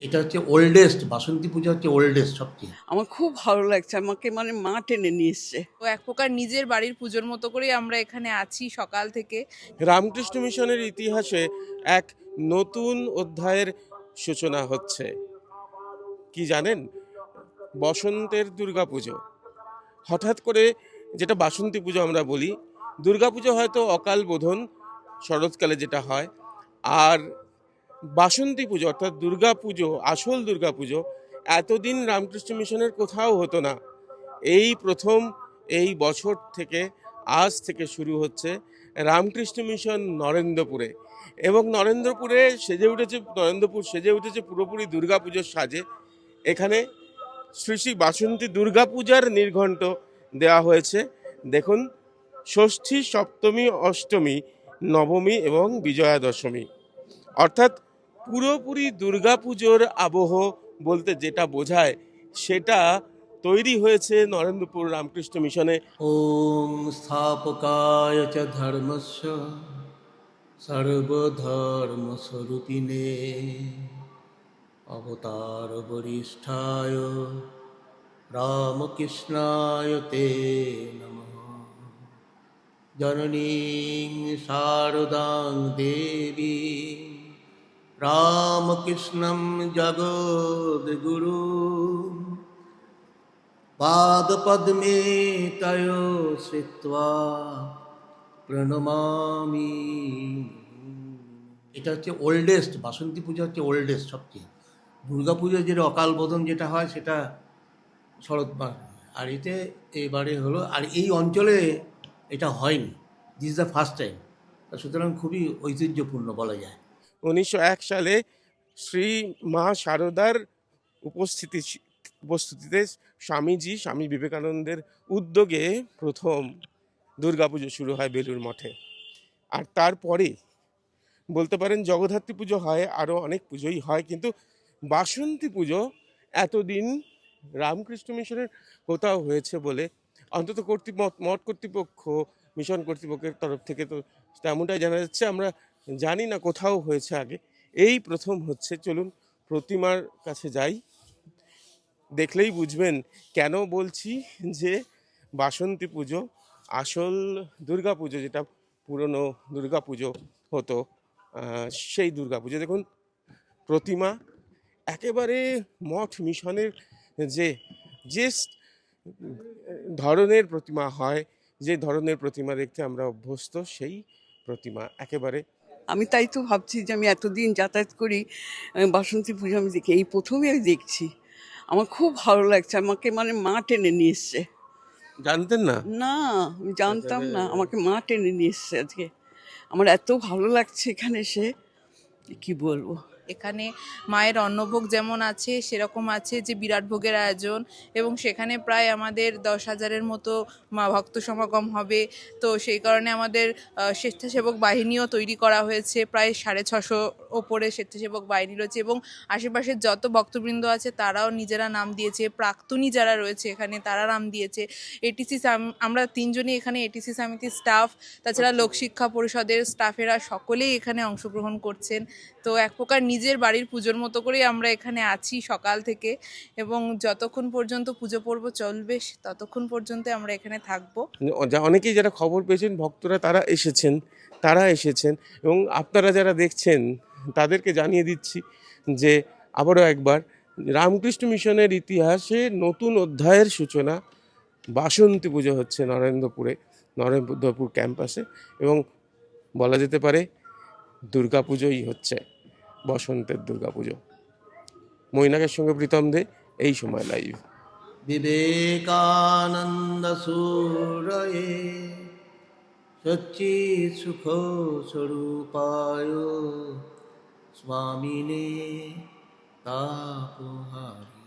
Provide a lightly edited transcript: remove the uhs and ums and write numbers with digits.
এটা হচ্ছে ওল্ডেস্ট, বাসন্তী পূজা হচ্ছে ওল্ডেস্ট সবচেয়ে। আমার খুব ভালো লাগছে, আমাকে মা টেনে নিয়ে এসছে। তো এক প্রকার নিজের বাড়ির পুজোর মতো করেই আমরা এখানে আছি সকাল থেকে। রামকৃষ্ণ মিশনের ইতিহাসে এক নতুন অধ্যায়ের সূচনা হচ্ছে। কি জানেন? বসন্তের দুর্গাপুজো। হঠাৎ করে যেটা বাসন্তী পুজো আমরা বলি, দুর্গাপুজো হয়তো অকাল বোধন শরৎকালে যেটা হয়, আর বাসন্তী পুজো অর্থাৎ দুর্গাপুজো, আসল দুর্গাপুজো এতদিন রামকৃষ্ণ মিশনের কোথাও হতো না। এই প্রথম এই বছর থেকে, আজ থেকে শুরু হচ্ছে রামকৃষ্ণ মিশন নরেন্দ্রপুরে। এবং নরেন্দ্রপুর সেজে উঠেছে পুরোপুরি দুর্গাপুজোর সাজে। এখানে শ্রী শ্রী বাসন্তী দুর্গাপূজার নির্ঘণ্ট দেওয়া হয়েছে। দেখুন, ষষ্ঠী, সপ্তমী, অষ্টমী, নবমী এবং বিজয়া দশমী, অর্থাৎ পুরোপুরি দুর্গাপুজোর আবহ বলতে যেটা বোঝায় সেটা তৈরি হয়েছে নরেন্দ্রপুর রামকৃষ্ণ মিশনে। ওম স্থাপকায় চ ধর্মস্য সর্বধর্মস্বরূপিণে অবতার বরিষ্ঠায় রামকৃষ্ণায় তে নমঃ। জননীং শারদাং দেবী রামকৃষ্ণং জগদ্গুরু পাদপদ্মে তয় শ্রিত্বা প্রণমামি। এটা হচ্ছে ওল্ডেস্ট, বাসন্তী পূজা হচ্ছে ওল্ডেস্ট সবচেয়ে। দুর্গা পুজোর যেটা অকাল বোধন যেটা হয় সেটা শরৎ মাস, আর এতে এবারে হলো। আর এই অঞ্চলে এটা হয়নি, দিস দ্য ফার্স্ট টাইম। সুতরাং খুবই ঐতিহ্যপূর্ণ বলা যায়। 1901 সালে শ্রী মা শারদার উপস্থিতিতে স্বামী বিবেকানন্দের উদ্যোগে প্রথম দুর্গাপুজো শুরু হয় বেলুড় মঠে। আর তারপরে বলতে পারেন জগদ্ধাত্রী পুজো হয়, আরও অনেক পুজোই হয়, কিন্তু বাসন্তী পুজো এতদিন রামকৃষ্ণ মিশনের কোথাও হয়েছে বলে অন্তত মঠ কর্তৃপক্ষ, মিশন কর্তৃপক্ষের তরফ থেকে তো তেমনটাই জানা যাচ্ছে। আমরা জানি না কোথাও হয়েছে আগে, এই প্রথম হচ্ছে। চলুন প্রতিমার কাছে যাই, দেখলেই বুঝবেন কেন বলছি যে বাসন্তী পুজো আসল দুর্গাপুজো, যেটা পুরনো দুর্গাপুজো হতো, সেই দুর্গাপুজো। দেখুন প্রতিমা একেবারে মঠ মিশনের যে যে ধরনের প্রতিমা হয়, যে ধরনের প্রতিমা দেখতে আমরা অভ্যস্ত, সেই প্রতিমা একেবারে। আমি তাই তো ভাবছি যে আমি এতদিন যাতায়াত করি, বাসন্তী পুজো আমি দেখি, এই প্রথমই আমি দেখছি। আমার খুব ভালো লাগছে, আমাকে মা টেনে নিয়ে এসছে। জানতেন না? না, আমি জানতাম না, আমাকে মা টেনে নিয়ে এসছে আজকে। আমার এত ভালো লাগছে এখানে এসে, কি বলবো। এখানে মায়ের অন্নভোগ যেমন আছে সেরকম আছে যে বিরাট ভোগের আয়োজন, এবং সেখানে প্রায় আমাদের 10,000-এর মতো ভক্ত সমাগম হবে। তো সেই কারণে আমাদের স্বেচ্ছাসেবক বাহিনীও তৈরি করা হয়েছে, প্রায় 650 ওপরে স্বেচ্ছাসেবক বাহিনী রয়েছে, এবং আশেপাশের যত ভক্তবৃন্দ আছে তারাও নিজেরা নাম দিয়েছে, প্রাক্তনী যারা রয়েছে এখানে তারা নাম দিয়েছে। এটিসি আমরা 3জনই এখানে এটিসি সমিতির স্টাফ, তাছাড়া লোকশিক্ষা পরিষদের স্টাফেরা সকলেই এখানে অংশগ্রহণ করছেন। তো এক প্রকার নিজের বাড়ির পুজোর মতো করেই আমরা এখানে আছি সকাল থেকে, এবং যতক্ষণ পর্যন্ত পুজো পর্ব চলবে ততক্ষণ পর্যন্ত আমরা এখানে থাকবো। অনেকেই যারা খবর পেয়েছেন, ভক্তরা তারা এসেছেন এবং আপনারা যারা দেখছেন তাদেরকে জানিয়ে দিচ্ছি যে আবারও একবার রামকৃষ্ণ মিশনের ইতিহাসে নতুন অধ্যায়ের সূচনা। বাসন্তী পুজো হচ্ছে নরেন্দ্রপুর ক্যাম্পাসে, এবং বলা যেতে পারে দুর্গাপুজোই হচ্ছে বসন্তের দুর্গাপুজো। মৈনাকের সঙ্গে প্রীতম দে, এই সময় লাইভ। বিবেকানন্দ সুরয়ে সচ্চিৎ সুখ স্বরূপায় স্বামিনে তাপহারি।